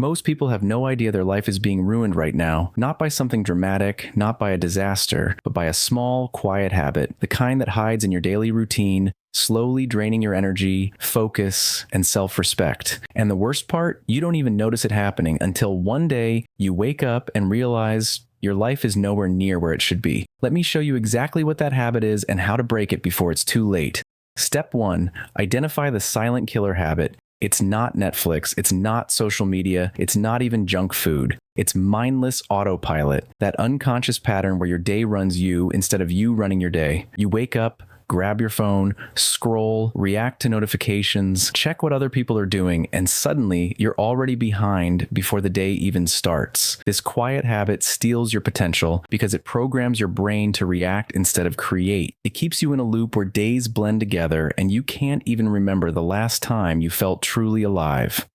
Most people have no idea their life is being ruined right now, not by something dramatic, not by a disaster, but by a small, quiet habit, the kind that hides in your daily routine, slowly draining your energy, focus, and self-respect. And the worst part, you don't even notice it happening until one day you wake up and realize your life is nowhere near where it should be. Let me show you exactly what that habit is and how to break it before it's too late. Step 1, identify the silent killer habit. It's not Netflix, it's not social media, it's not even junk food. It's mindless autopilot, that unconscious pattern where your day runs you instead of you running your day. You wake up, grab your phone, scroll, react to notifications, check what other people are doing, and suddenly you're already behind before the day even starts. This quiet habit steals your potential because it programs your brain to react instead of create. It keeps you in a loop where days blend together and you can't even remember the last time you felt truly alive.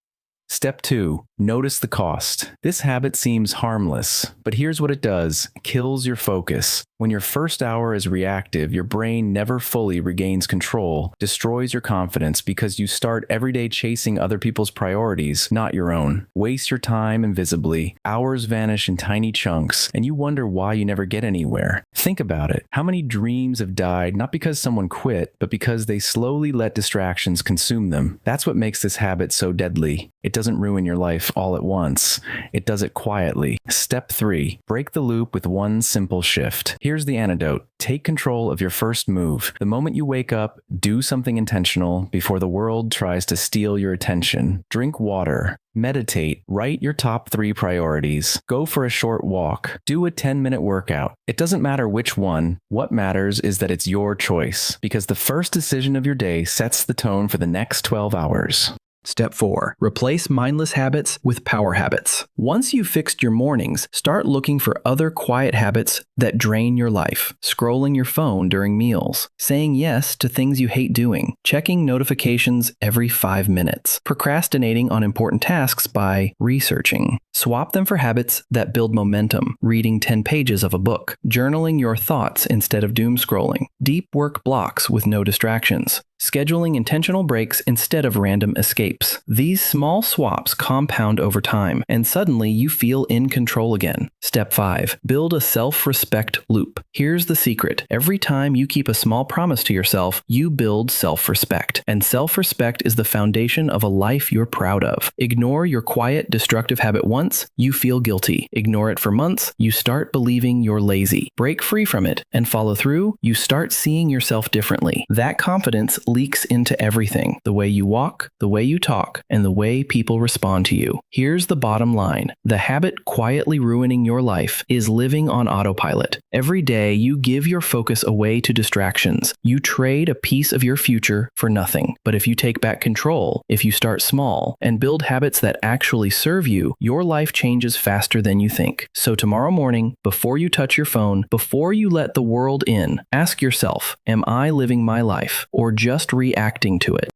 Step 2, notice the cost. This habit seems harmless, but here's what it does. It kills your focus. When your first hour is reactive, your brain never fully regains control, destroys your confidence because you start every day chasing other people's priorities, not your own. Waste your time invisibly. Hours vanish in tiny chunks, and you wonder why you never get anywhere. Think about it. How many dreams have died not because someone quit, but because they slowly let distractions consume them? That's what makes this habit so deadly. It doesn't ruin your life all at once. It does it quietly. Step 3, break the loop with one simple shift. Here's the antidote. Take control of your first move. The moment you wake up, do something intentional before the world tries to steal your attention. Drink water. Meditate. Write your top 3 priorities. Go for a short walk. Do a 10-minute workout. It doesn't matter which one. What matters is that it's your choice, because the first decision of your day sets the tone for the next 12 hours. Step 4. Replace mindless habits with power habits. Once you've fixed your mornings, start looking for other quiet habits that drain your life. Scrolling your phone during meals. Saying yes to things you hate doing. Checking notifications every 5 minutes. Procrastinating on important tasks by researching. Swap them for habits that build momentum. Reading 10 pages of a book. Journaling your thoughts instead of doom scrolling. Deep work blocks with no distractions. Scheduling intentional breaks instead of random escapes. These small swaps compound over time, and suddenly you feel in control again. Step 5. Build a self-respect loop. Here's the secret. Every time you keep a small promise to yourself, you build self-respect. And self-respect is the foundation of a life you're proud of. Ignore your quiet, destructive habit once, you feel guilty. Ignore it for months, you start believing you're lazy. Break free from it and follow through, you start seeing yourself differently. That confidence leaks into everything, the way you walk, the way you talk, and the way people respond to you. Here's the bottom line. The habit quietly ruining your life is living on autopilot. Every day you give your focus away to distractions. You trade a piece of your future for nothing. But if you take back control, if you start small, and build habits that actually serve you, your life changes faster than you think. So tomorrow morning, before you touch your phone, before you let the world in, ask yourself, am I living my life or just reacting to it?